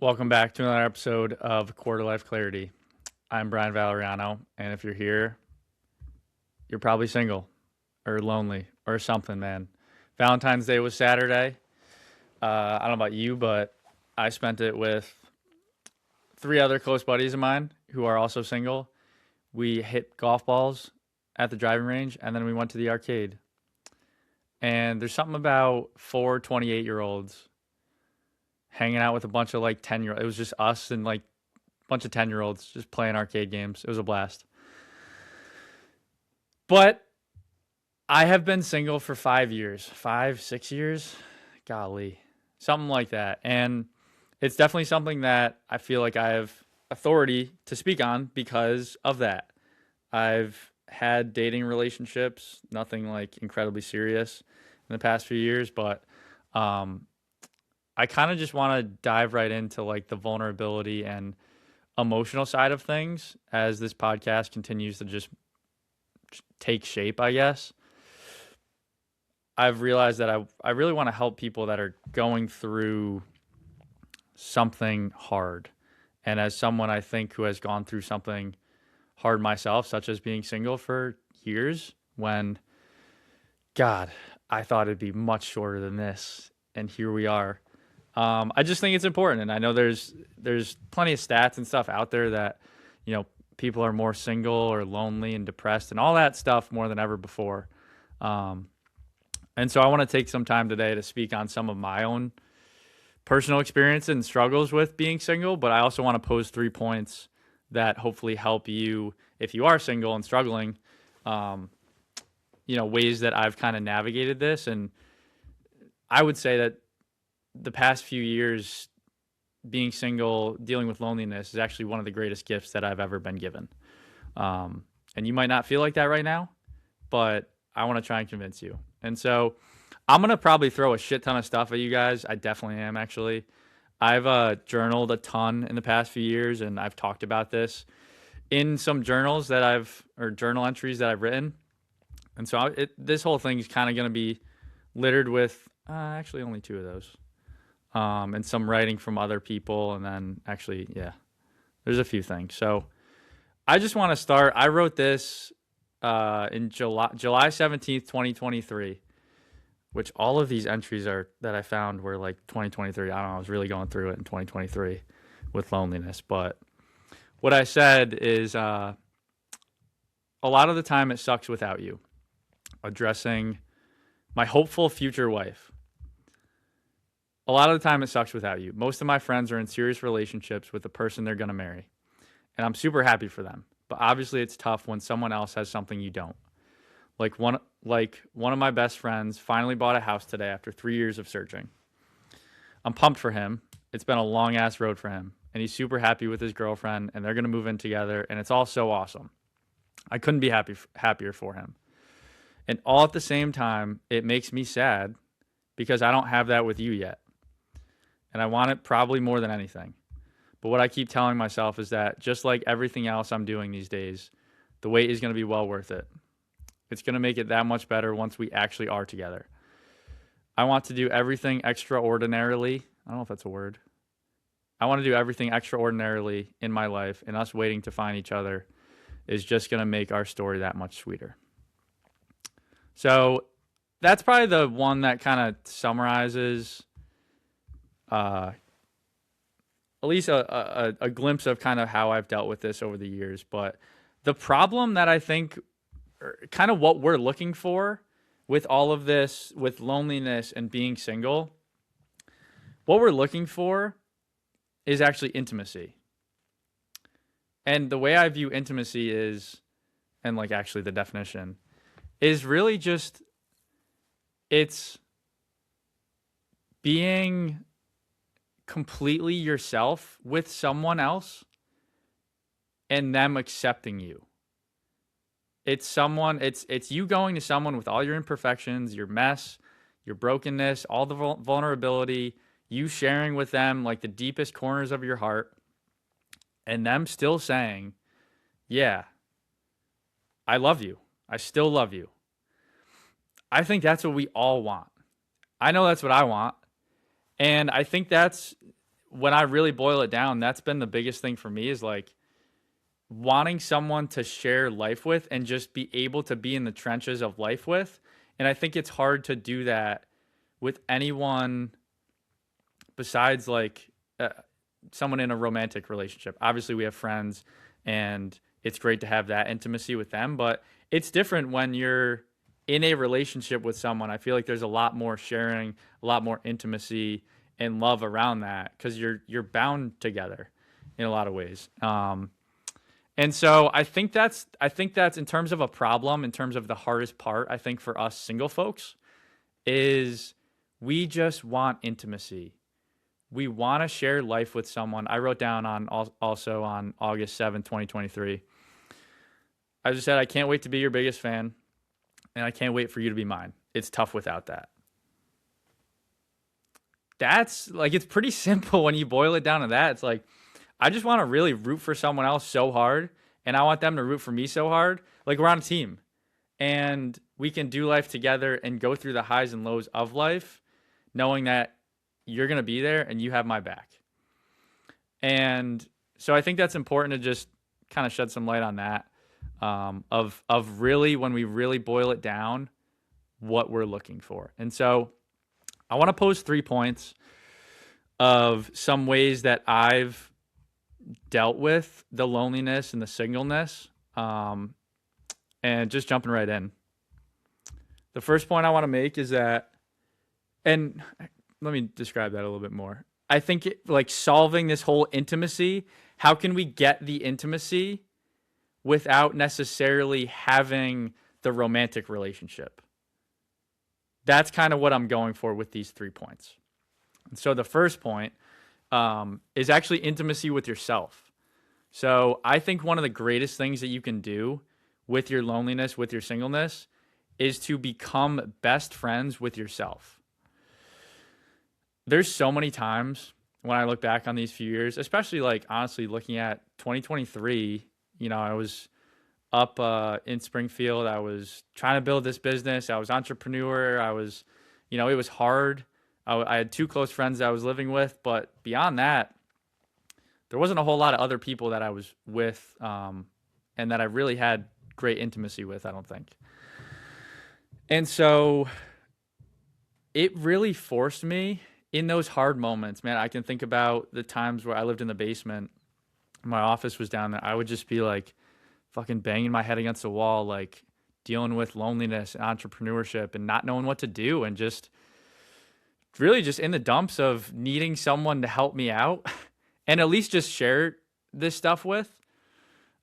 Welcome back to another episode of Quarter Life Clarity. I'm Brian Valeriano, and if you're here, you're probably single or lonely or something, man. Valentine's Day was Saturday. I don't know about you, but I spent it with three other close buddies of mine who are also single. We hit golf balls at the driving range, and then we went to the arcade. And there's something about four 28-year-olds hanging out with a bunch of like 10-year-olds. It was just us and like a bunch of 10-year-olds just playing arcade games. It was a blast. But I have been single for 5 years, 6 years, golly, something like that. And it's definitely something that I feel like I have authority to speak on because of that. I've had dating relationships, nothing like incredibly serious in the past few years, but I kind of just want to dive right into like the vulnerability and emotional side of things as this podcast continues to just take shape, I guess. I've realized that I really want to help people that are going through something hard. And as someone I think who has gone through something hard myself, such as being single for years, when, God, I thought it'd be much shorter than this. And here we are. I just think it's important. And I know there's plenty of stats and stuff out there that, people are more single or lonely and depressed and all that stuff more than ever before. And so I want to take some time today to speak on some of my own personal experience and struggles with being single, but I also want to pose 3 points that hopefully help you if you are single and struggling, ways that I've kind of navigated this. And I would say that the past few years being single, dealing with loneliness is actually one of the greatest gifts that I've ever been given. And you might not feel like that right now, but I want to try and convince you. And so I'm going to probably throw a shit ton of stuff at you guys. I definitely am, actually. I've journaled a ton in the past few years, and I've talked about this in some journals or journal entries that I've written. And so this whole thing is kind of going to be littered with actually only 2 of those. And some writing from other people, and then actually, there's a few things. So I just want to start. I wrote this in July 17th, 2023, which all of these entries that I found were like 2023. I don't know. I was really going through it in 2023 with loneliness. But what I said is a lot of the time it sucks without you. Addressing my hopeful future wife. A lot of the time it sucks without you. Most of my friends are in serious relationships with the person they're going to marry. And I'm super happy for them. But obviously it's tough when someone else has something you don't. Like one of my best friends finally bought a house today after 3 years of searching. I'm pumped for him. It's been a long ass road for him. And he's super happy with his girlfriend, and they're going to move in together, and it's all so awesome. I couldn't be happier for him. And all at the same time, it makes me sad because I don't have that with you yet. And I want it probably more than anything. But what I keep telling myself is that just like everything else I'm doing these days, the wait is going to be well worth it. It's going to make it that much better once we actually are together. I want to do everything extraordinarily. I don't know if that's a word. I want to do everything extraordinarily in my life, and us waiting to find each other is just going to make our story that much sweeter. So that's probably the one that kind of summarizes at least a glimpse of kind of how I've dealt with this over the years. But the problem that I think, kind of what we're looking for with all of this, with loneliness and being single, what we're looking for is actually intimacy. And the way I view intimacy is, and like actually the definition, is really just, it's being completely yourself with someone else and them accepting you. It's you going to someone with all your imperfections, your mess, your brokenness, all the vulnerability, you sharing with them like the deepest corners of your heart, and them still saying, yeah, I love you. I still love you. I think that's what we all want. I know that's what I want. And I think that's when I really boil it down, that's been the biggest thing for me is like wanting someone to share life with and just be able to be in the trenches of life with. And I think it's hard to do that with anyone besides like someone in a romantic relationship. Obviously, we have friends and it's great to have that intimacy with them, but it's different when you're in a relationship with someone. I feel like there's a lot more sharing, a lot more intimacy and love around that because you're bound together in a lot of ways. And so I think that's in terms of a problem, in terms of the hardest part, I think for us single folks is we just want intimacy. We want to share life with someone. I wrote down also on August 7th, 2023. I just said I can't wait to be your biggest fan and I can't wait for you to be mine. It's tough without that. That's like it's pretty simple when you boil it down to that. It's like I just want to really root for someone else so hard and I want them to root for me so hard. Like we're on a team and we can do life together and go through the highs and lows of life knowing that you're going to be there and you have my back. And so I think that's important to just kind of shed some light on that of really when we really boil it down what we're looking for. And so I want to pose 3 points of some ways that I've dealt with the loneliness and the singleness, and just jumping right in. The first point I want to make is that, and let me describe that a little bit more. I think like solving this whole intimacy, how can we get the intimacy without necessarily having the romantic relationship? That's kind of what I'm going for with these 3 points. And so the first point is actually intimacy with yourself. So I think one of the greatest things that you can do with your loneliness, with your singleness, is to become best friends with yourself. There's so many times when I look back on these few years, especially like honestly looking at 2023, I was up in Springfield. I was trying to build this business. I was entrepreneur. I was, it was hard. I had 2 close friends that I was living with, but beyond that, there wasn't a whole lot of other people that I was with and that I really had great intimacy with, I don't think. And so it really forced me in those hard moments, man. I can think about the times where I lived in the basement. My office was down there. I would just be like fucking banging my head against the wall, like dealing with loneliness and entrepreneurship and not knowing what to do and just really just in the dumps of needing someone to help me out and at least just share this stuff with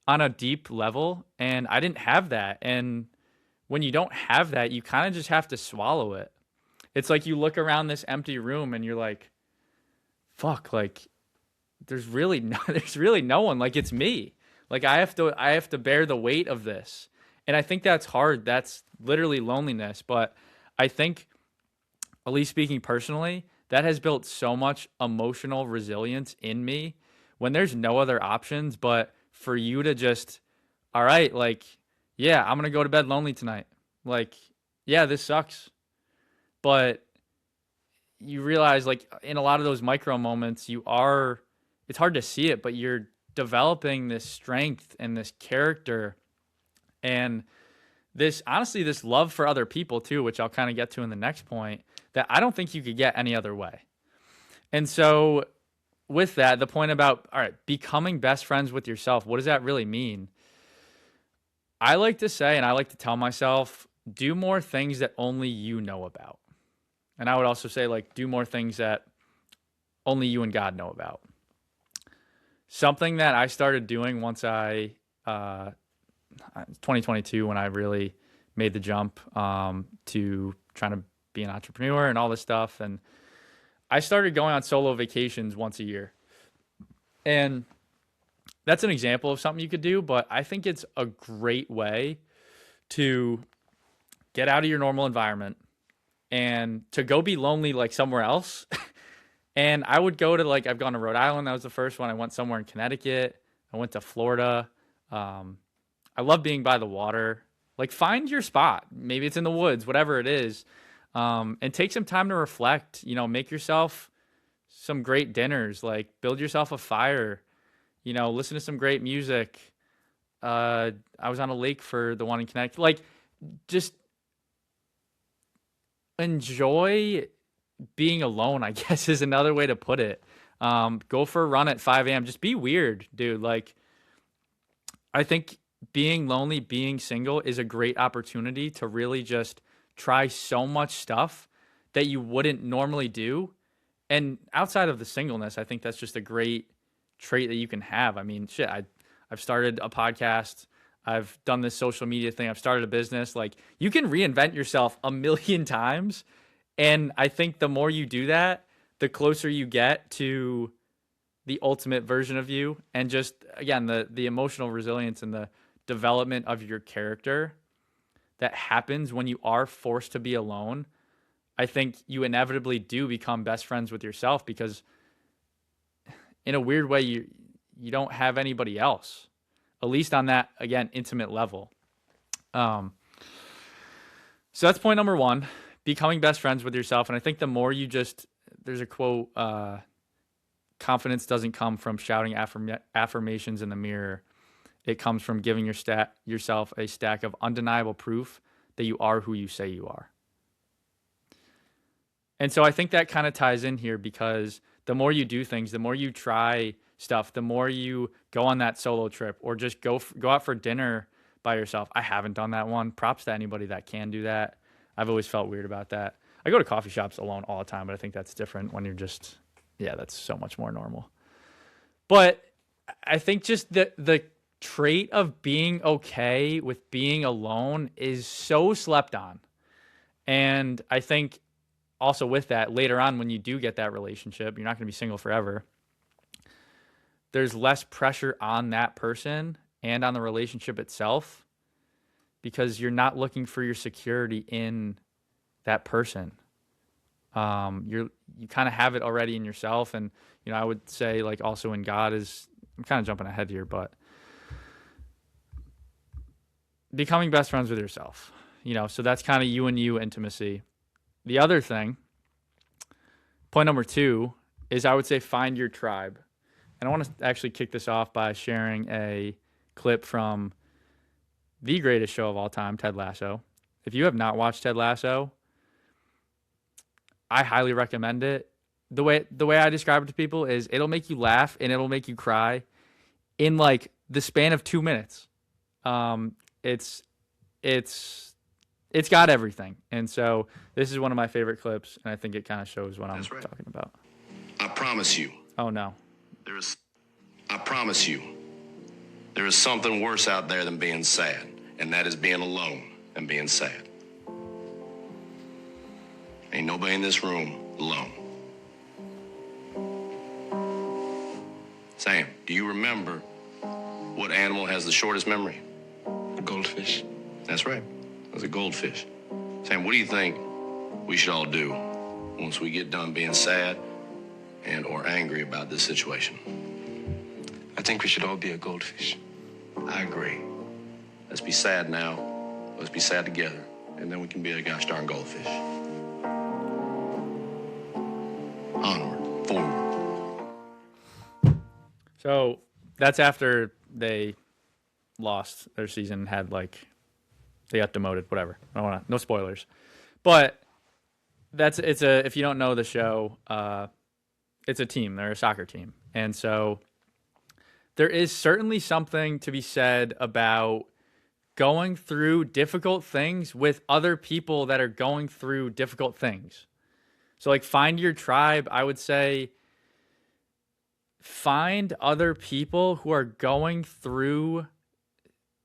on a deep level. And I didn't have that. And when you don't have that, you kind of just have to swallow it. It's like you look around this empty room and you're like, fuck, like there's really no one. Like it's me. Like I have to bear the weight of this. And I think that's hard. That's literally loneliness. But I think, at least speaking personally, that has built so much emotional resilience in me when there's no other options but for you to just, all right, like, yeah, I'm going to go to bed lonely tonight. Like, yeah, this sucks. But you realize like in a lot of those micro moments, it's hard to see it, but you're developing this strength and this character and this love for other people too, which I'll kind of get to in the next point, that I don't think you could get any other way. And so with that, the point about, all right, becoming best friends with yourself, what does that really mean? I like to say, and I like to tell myself, do more things that only you know about. And I would also say, like, do more things that only you and God know about. Something that I started doing once 2022, when I really made the jump to trying to be an entrepreneur and all this stuff. And I started going on solo vacations once a year. And that's an example of something you could do, but I think it's a great way to get out of your normal environment and to go be lonely like somewhere else. And I would go to I've gone to Rhode Island. That was the first one. I went somewhere in Connecticut. I went to Florida. I love being by the water. Like find your spot. Maybe it's in the woods, whatever it is. And take some time to reflect, make yourself some great dinners, like build yourself a fire, listen to some great music. I was on a lake for the one in Connecticut. Like, just enjoy being alone, I guess, is another way to put it. Go for a run at 5 a.m. Just be weird, dude. Like, I think being lonely, being single is a great opportunity to really just try so much stuff that you wouldn't normally do. And outside of the singleness, I think that's just a great trait that you can have. I mean, shit, I've started a podcast. I've done this social media thing. I've started a business. Like, you can reinvent yourself a million times. And I think the more you do that, the closer you get to the ultimate version of you. And just, again, the emotional resilience and the development of your character that happens when you are forced to be alone. I think you inevitably do become best friends with yourself, because in a weird way, you don't have anybody else, at least on that, again, intimate level. So that's point number one, becoming best friends with yourself. And I think the more you there's a quote, confidence doesn't come from shouting affirmations in the mirror. It comes from giving yourself a stack of undeniable proof that you are who you say you are. And so I think that kind of ties in here, because the more you do things, the more you try stuff, the more you go on that solo trip or just go out for dinner by yourself. I haven't done that one. Props to anybody that can do that. I've always felt weird about that. I go to coffee shops alone all the time, but I think that's different when you're just, that's so much more normal. But I think just the trait of being okay with being alone is so slept on. And I think also with that, later on when you do get that relationship, you're not going to be single forever. There's less pressure on that person and on the relationship itself, because you're not looking for your security in that person. You kind of have it already in yourself. And, I would say, like, also in God I'm kind of jumping ahead here, but becoming best friends with yourself, so that's kind of you and you intimacy. The other thing, point number 2, is I would say find your tribe. And I want to actually kick this off by sharing a clip from the greatest show of all time, Ted Lasso. If you have not watched Ted Lasso, I highly recommend it. The way I describe it to people is it'll make you laugh and it'll make you cry in like the span of 2 minutes. It's got everything. And so this is one of my favorite clips, and I think it kind of shows what I'm talking about. I promise you. Oh, no. I promise you, there is something worse out there than being sad, and that is being alone and being sad. Ain't nobody in this room alone. Sam, do you remember what animal has the shortest memory? A goldfish. That's right. That's a goldfish. Sam, what do you think we should all do once we get done being sad and or angry about this situation? I think we should all be a goldfish. I agree. Let's be sad now. Let's be sad together. And then we can be a gosh darn goldfish. Onward, forward. So that's after they lost their season, they got demoted, whatever. No spoilers. But if you don't know the show, it's a team. They're a soccer team. And so there is certainly something to be said about going through difficult things with other people that are going through difficult things. So find your tribe. I would say find other people who are going through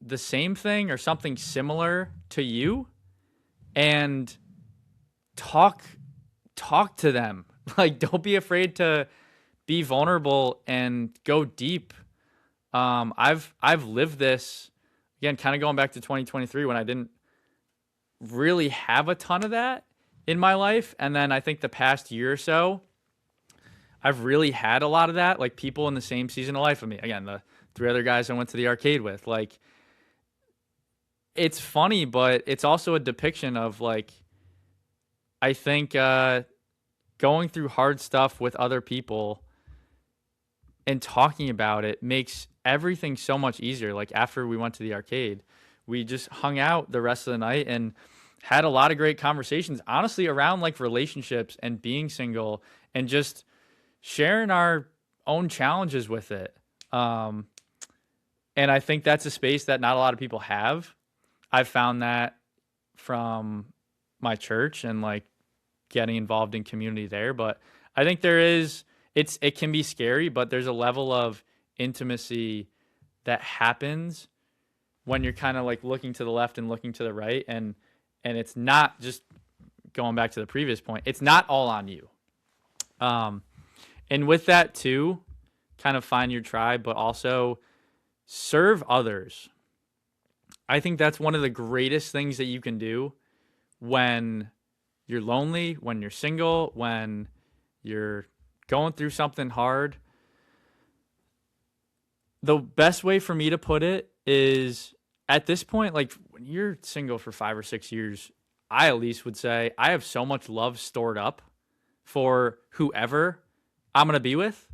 the same thing or something similar to you, and talk to them. Don't be afraid to be vulnerable and go deep. I've lived this, again, kind of going back to 2023 when I didn't really have a ton of that in my life. And then I think the past year or so, I've really had a lot of that, people in the same season of life of me. Again, the 3 other guys I went to the arcade with, it's funny, but it's also a depiction of I think going through hard stuff with other people and talking about it makes everything so much easier. Like after we went to the arcade, we just hung out the rest of the night and had a lot of great conversations, honestly, around like relationships and being single and just sharing our own challenges with it. Um, and I think that's a space that not a lot of people have. I've found that from my church and like getting involved in community there. But I think it can be scary, but there's a level of intimacy that happens when you're kind of like looking to the left and looking to the right, and it's not just going back to the previous point. It's not all on you. Um, and with that too, kind of find your tribe, but also serve others. I think that's one of the greatest things that you can do when you're lonely, when you're single, when you're going through something hard. The best way for me to put it is at this point, like when you're single for 5 or 6 years, I at least would say I have so much love stored up for whoever I'm going to be with.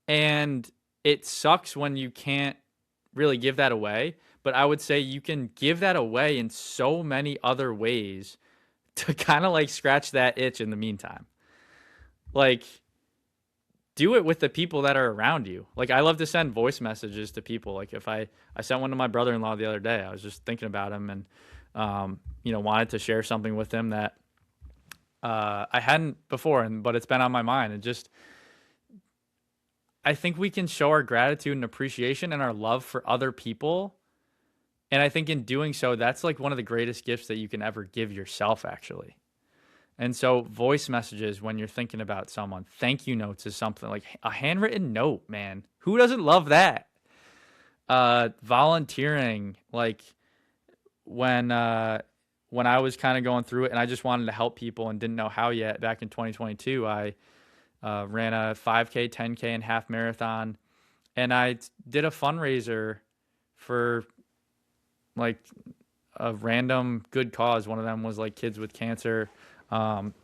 And it sucks when you can't really give that away. But I would say you can give that away in so many other ways to kind of like scratch that itch in the meantime. Like, do it with the people that are around you. Like, I love to send voice messages to people. Like, if I sent one to my brother-in-law the other day, I was just thinking about him and, wanted to share something with him that I hadn't before, but it's been on my mind. And just, I think we can show our gratitude and appreciation and our love for other people. And I think in doing so, that's like one of the greatest gifts that you can ever give yourself, actually. And so voice messages when you're thinking about someone, thank you notes is something like a handwritten note, man. Who doesn't love that? Volunteering, like when I was kind of going through it and I just wanted to help people and didn't know how yet, back in 2022, I ran a 5K, 10K, and half marathon. And I did a fundraiser for like a random good cause. One of them was like kids with cancer. And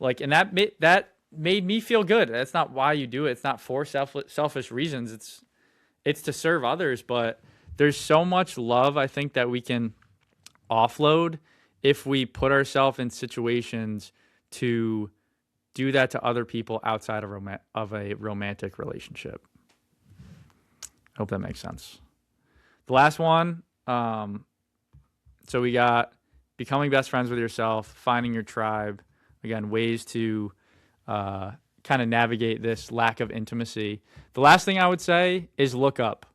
that made me feel good. That's not why you do it. It's not for selfish reasons. It's to serve others. But there's so much love I think that we can offload if we put ourselves in situations to do that to other people outside of a romantic relationship. I hope that makes sense. The last one. So we got becoming best friends with yourself, finding your tribe. Again, ways to kind of navigate this lack of intimacy. The last thing I would say is look up.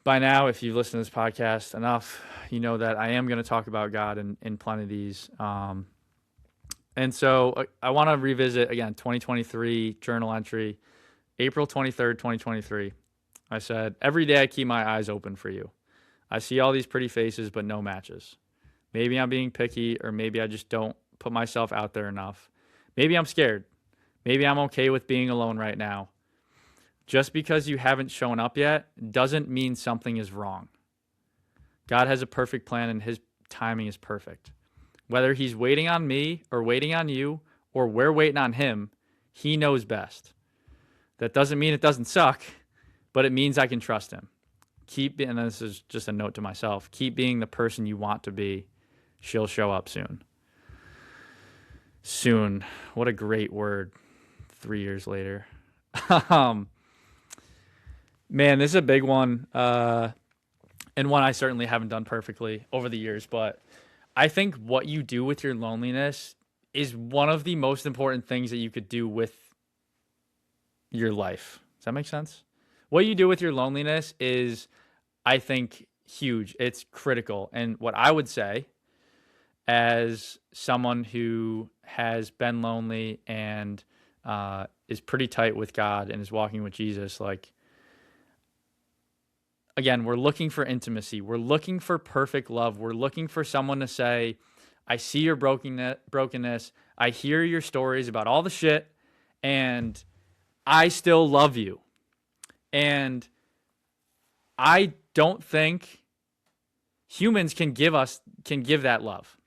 By now, if you've listened to this podcast enough, you know that I am going to talk about God in plenty of these. And so I want to revisit, again, 2023 journal entry, April 23rd, 2023. I said, every day I keep my eyes open for you. I see all these pretty faces, but no matches. Maybe I'm being picky, or maybe I just don't put myself out there enough. Maybe I'm scared. Maybe I'm okay with being alone right now. Just because you haven't shown up yet doesn't mean something is wrong. God has a perfect plan and his timing is perfect. Whether he's waiting on me or waiting on you or we're waiting on him, he knows best. That doesn't mean it doesn't suck, but it means I can trust him. And this is just a note to myself, keep being the person you want to be. She'll show up soon. Soon. What a great word 3 years later. Man, this is a big one. And one I certainly haven't done perfectly over the years, but I think what you do with your loneliness is one of the most important things that you could do with your life. Does that make sense? What you do with your loneliness is, I think, huge. It's critical. And what I would say, as someone who has been lonely and is pretty tight with God and is walking with Jesus, like, again, we're looking for intimacy. We're looking for perfect love. We're looking for someone to say, I see your brokenness. I hear your stories about all the shit, and I still love you. And I don't think humans can give that love.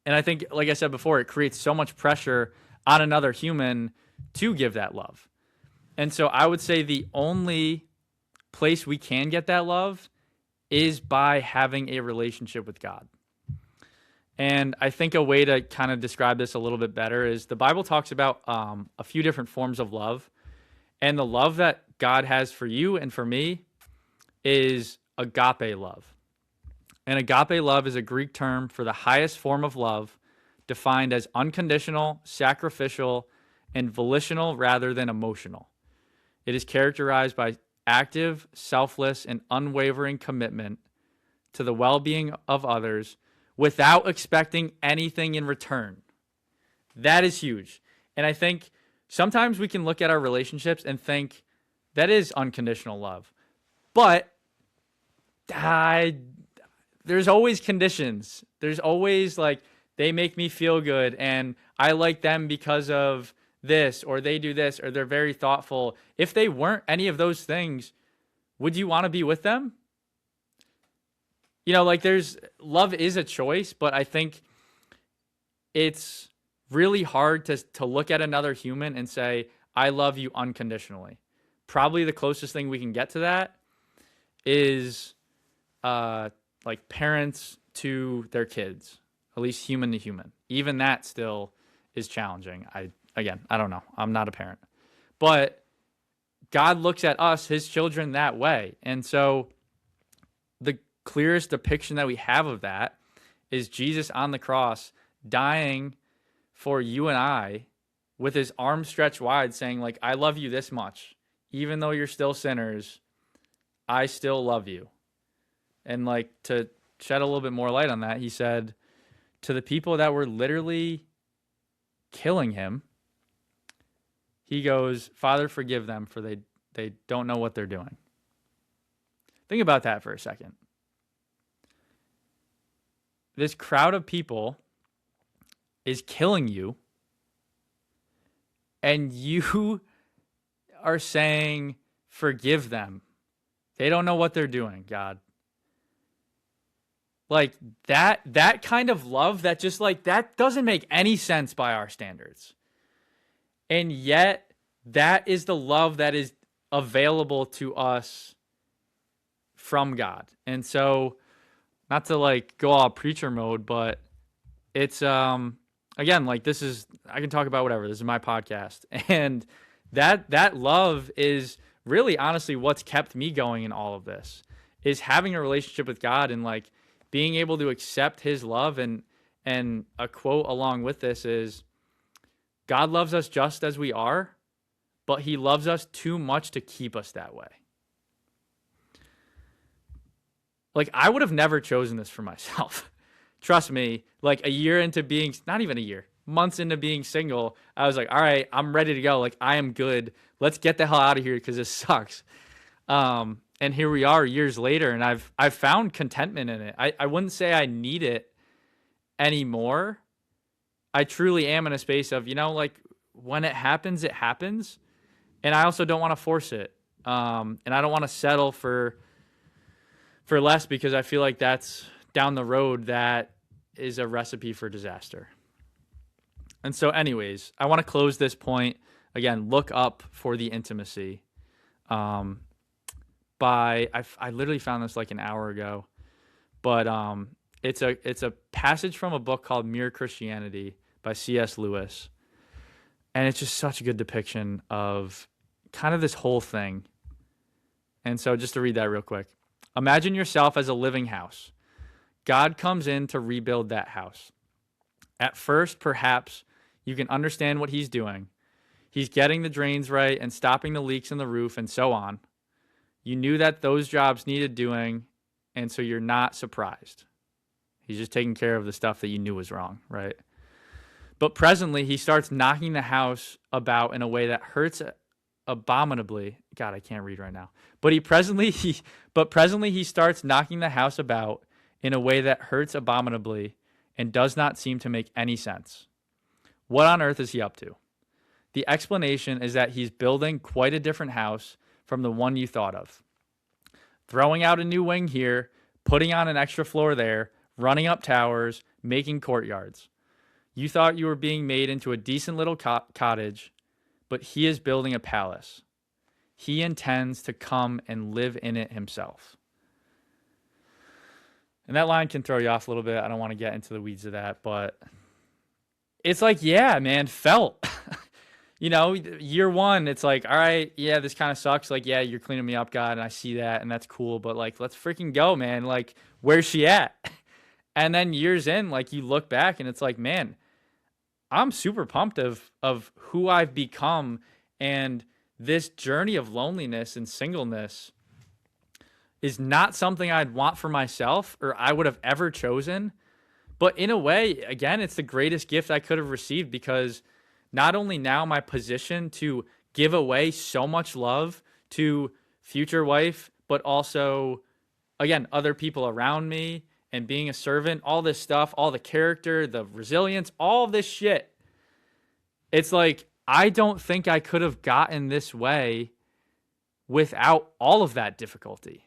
And I think, like I said before, it creates so much pressure on another human to give that love. And so I would say the only place we can get that love is by having a relationship with God. And I think a way to kind of describe this a little bit better is the Bible talks about a few different forms of love. And the love that God has for you and for me is agape love. And agape love is a Greek term for the highest form of love, defined as unconditional, sacrificial, and volitional rather than emotional. It is characterized by active, selfless, and unwavering commitment to the well-being of others without expecting anything in return. That is huge. And I think sometimes we can look at our relationships and think that is unconditional love. But there's always conditions. There's always like, they make me feel good and I like them because of this, or they do this, or they're very thoughtful. If they weren't any of those things, would you want to be with them? You know, like love is a choice, but I think it's really hard to look at another human and say, I love you unconditionally. Probably the closest thing we can get to that is like parents to their kids, at least human to human. Even that still is challenging. I don't know. I'm not a parent. But God looks at us, his children, that way. And so the clearest depiction that we have of that is Jesus on the cross dying for you and I with his arms stretched wide saying, like, I love you this much. Even though you're still sinners, I still love you. And like, to shed a little bit more light on that, he said to the people that were literally killing him, he goes, Father, forgive them, for they don't know what they're doing. Think about that for a second. This crowd of people is killing you, and you are saying, forgive them. They don't know what they're doing, God. Like that kind of love that just like, that doesn't make any sense by our standards. And yet that is the love that is available to us from God. And so, not to like go all preacher mode, but it's again, like, this is, I can talk about whatever. This is my podcast. And that love is really honestly what's kept me going in all of this, is having a relationship with God and like being able to accept his love. And a quote along with this is, God loves us just as we are, but he loves us too much to keep us that way. Like, I would have never chosen this for myself. Trust me, like a year into being, not even a year, months into being single, I was like, all right, I'm ready to go. Like, I am good. Let's get the hell out of here because this sucks. And here we are years later, and I've found contentment in it. I wouldn't say I need it anymore. I truly am in a space of, like, when it happens, it happens. And I also don't want to force it. And I don't want to settle for less, because I feel like that's down the road, that is a recipe for disaster. And so anyways, I want to close this point. Again, look up For the Intimacy. I literally found this like an hour ago, but it's a passage from a book called Mere Christianity by C.S. Lewis. And it's just such a good depiction of kind of this whole thing. And so just to read that real quick. Imagine yourself as a living house. God comes in to rebuild that house. At first, perhaps, you can understand what he's doing. He's getting the drains right and stopping the leaks in the roof and so on. You knew that those jobs needed doing, and so you're not surprised. He's just taking care of the stuff that you knew was wrong, right? But presently, he starts knocking the house about in a way that hurts abominably. God, I can't read right now. But presently he starts knocking the house about in a way that hurts abominably and does not seem to make any sense. What on earth is he up to? The explanation is that he's building quite a different house from the one you thought of. Throwing out a new wing here, putting on an extra floor there, running up towers, making courtyards. You thought you were being made into a decent little cottage, but he is building a palace. He intends to come and live in it himself. And that line can throw you off a little bit. I don't want to get into the weeds of that, but it's like, yeah, man, felt. Year one, it's like, all right, yeah, this kind of sucks. Like, yeah, you're cleaning me up, God, and I see that, and that's cool. But like, let's freaking go, man. Like, where's she at? And then years in, like, you look back and it's like, man, I'm super pumped of who I've become, and this journey of loneliness and singleness is not something I'd want for myself or I would have ever chosen. But in a way, again, it's the greatest gift I could have received, because not only now am I positioned to give away so much love to future wife, but also, again, other people around me and being a servant, all this stuff, all the character, the resilience, all this shit. It's like, I don't think I could have gotten this way without all of that difficulty.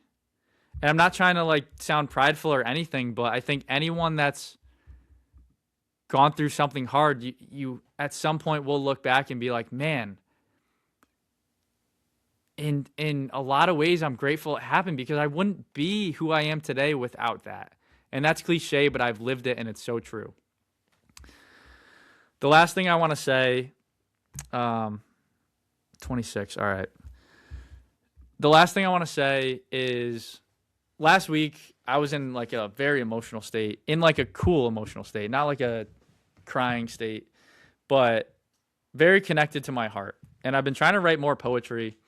And I'm not trying to like sound prideful or anything, but I think anyone that's gone through something hard, you at some point will look back and be like, man, in a lot of ways, I'm grateful it happened, because I wouldn't be who I am today without that. And that's cliche, but I've lived it, and it's so true. The last thing I want to say, 26, all right. The last thing I want to say is, last week I was in like a very emotional state, in like a cool emotional state, not like a crying state, but very connected to my heart. And I've been trying to write more poetry,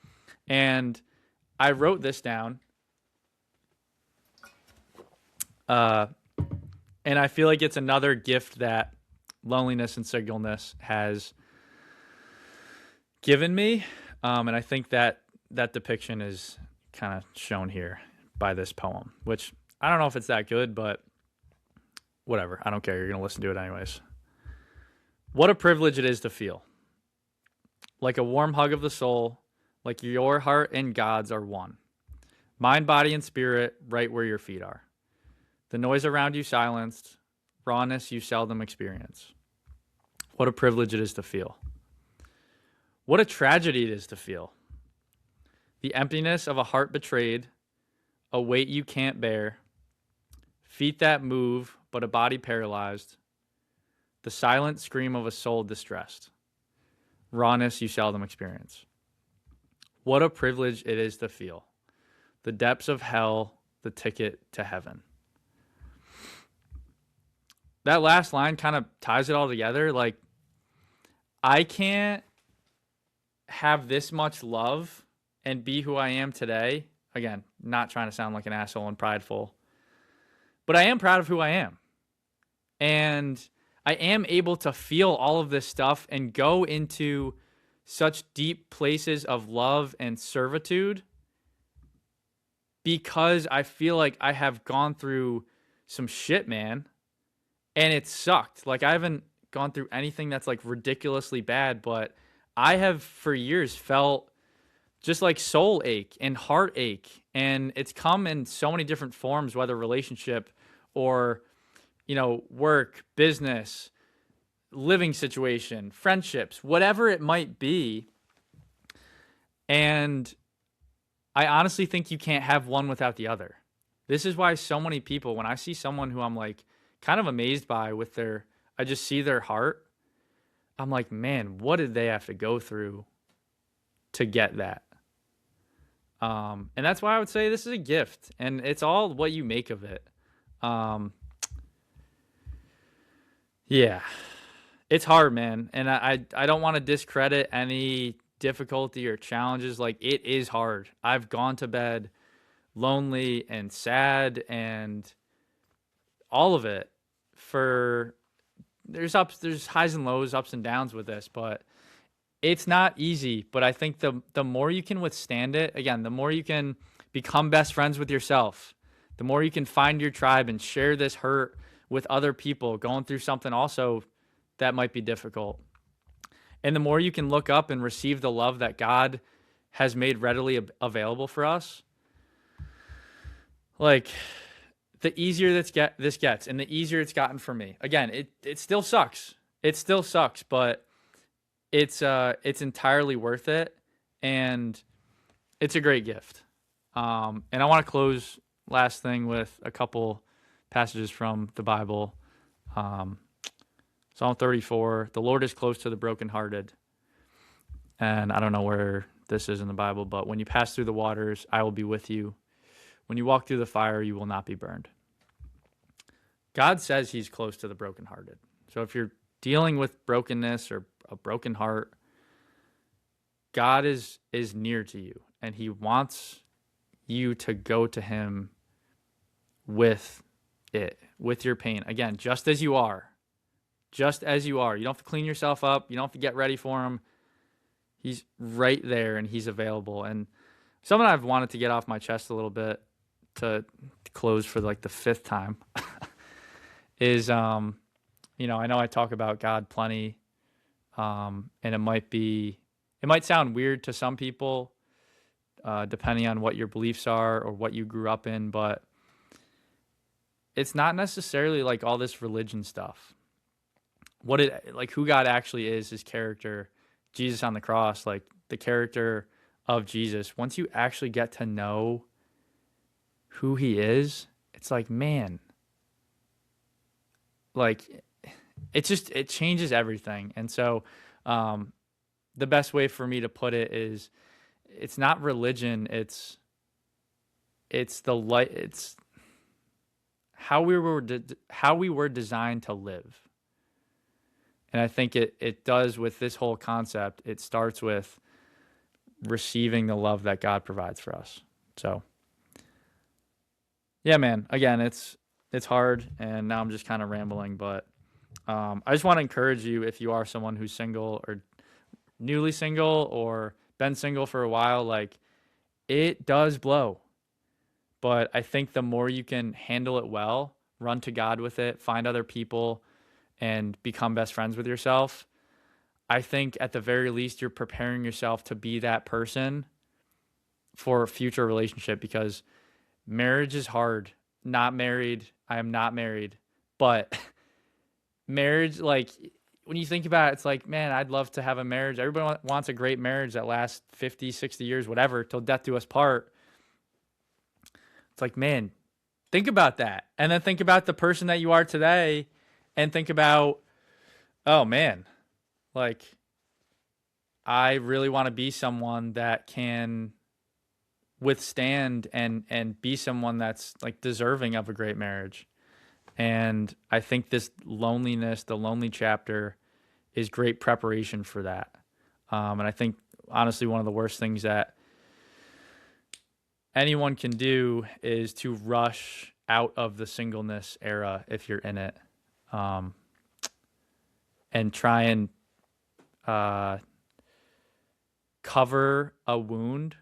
and I wrote this down. And I feel like it's another gift that loneliness and singleness has given me. And I think that depiction is kind of shown here by this poem, which I don't know if it's that good, but whatever. I don't care. You're going to listen to it anyways. What a privilege it is to feel like a warm hug of the soul, like your heart and God's are one. Mind, body, and spirit right where your feet are. The noise around you silenced, rawness you seldom experience. What a privilege it is to feel. What a tragedy it is to feel. The emptiness of a heart betrayed, a weight you can't bear, feet that move but a body paralyzed, the silent scream of a soul distressed, rawness you seldom experience. What a privilege it is to feel. The depths of hell, the ticket to heaven. That last line kind of ties it all together. Like, I can't have this much love and be who I am today. Again, not trying to sound like an asshole and prideful, but I am proud of who I am. And I am able to feel all of this stuff and go into such deep places of love and servitude, because I feel like I have gone through some shit, man. And it sucked. Like, I haven't gone through anything that's like ridiculously bad, but I have for years felt just like soul ache and heartache. And it's come in so many different forms, whether relationship or, work, business, living situation, friendships, whatever it might be. And I honestly think you can't have one without the other. This is why so many people, when I see someone who I'm like kind of amazed by with I just see their heart, I'm like, man, what did they have to go through to get that? And that's why I would say this is a gift, and it's all what you make of it. Yeah, it's hard, man. And I don't want to discredit any difficulty or challenges. Like, it is hard. I've gone to bed lonely and sad and all of it. There's highs and lows, ups and downs with this, but it's not easy. But I think the more you can withstand it, again, the more you can become best friends with yourself, the more you can find your tribe and share this hurt with other people going through something also that might be difficult. And the more you can look up and receive the love that God has made readily available for us, like, the easier this gets, and the easier it's gotten for me. Again, it still sucks. it still sucks, but it's entirely worth it, and it's a great gift. And I want to close last thing with a couple passages from the Bible. Um, Psalm 34, the Lord is close to the brokenhearted. And I don't know where this is in the Bible, but when you pass through the waters, I will be with you. When you walk through the fire, you will not be burned. God says he's close to the brokenhearted. So if you're dealing with brokenness or a broken heart, God is near to you, and he wants you to go to him with it, with your pain. Again, just as you are. Just as you are. You don't have to clean yourself up. You don't have to get ready for him. He's right there, and he's available. And something I've wanted to get off my chest a little bit to close for like the fifth time is, I know I talk about God plenty, and it might sound weird to some people, depending on what your beliefs are or what you grew up in, but it's not necessarily like all this religion stuff. Who God actually is, his character, Jesus on the cross, like the character of Jesus. Once you actually get to know who he is, it's like, man, like it changes everything. And so, the best way for me to put it is, it's not religion. It's the light. It's how we were designed to live. And I think it does with this whole concept. It starts with receiving the love that God provides for us. So, yeah, man, again, it's hard, and now I'm just kind of rambling, but I just want to encourage you, if you are someone who's single or newly single or been single for a while, like, it does blow. But I think the more you can handle it well, run to God with it, find other people, and become best friends with yourself, I think at the very least you're preparing yourself to be that person for a future relationship, because marriage is hard. Not married. I am not married. But marriage, like, when you think about it, it's like, man, I'd love to have a marriage. Everybody wants a great marriage that lasts 50, 60 years, whatever, till death do us part. It's like, man, think about that. And then think about the person that you are today, and think about, oh man, like, I really want to be someone that can withstand and be someone that's like deserving of a great marriage. And I think this loneliness, the lonely chapter, is great preparation for that. And I think, honestly, one of the worst things that anyone can do is to rush out of the singleness era if you're in it, and try and cover a wound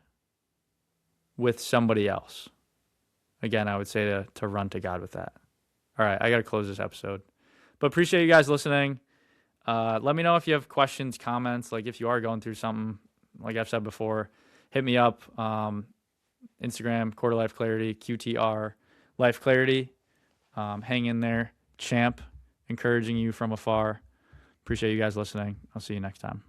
with somebody else. Again, I would say to run to God with that. All right, I got to close this episode. But appreciate you guys listening. Let me know if you have questions, comments, like if you are going through something, like I've said before, hit me up. Instagram, Quarter Life Clarity, QTR Life Clarity. Hang in there, champ, encouraging you from afar. Appreciate you guys listening. I'll see you next time.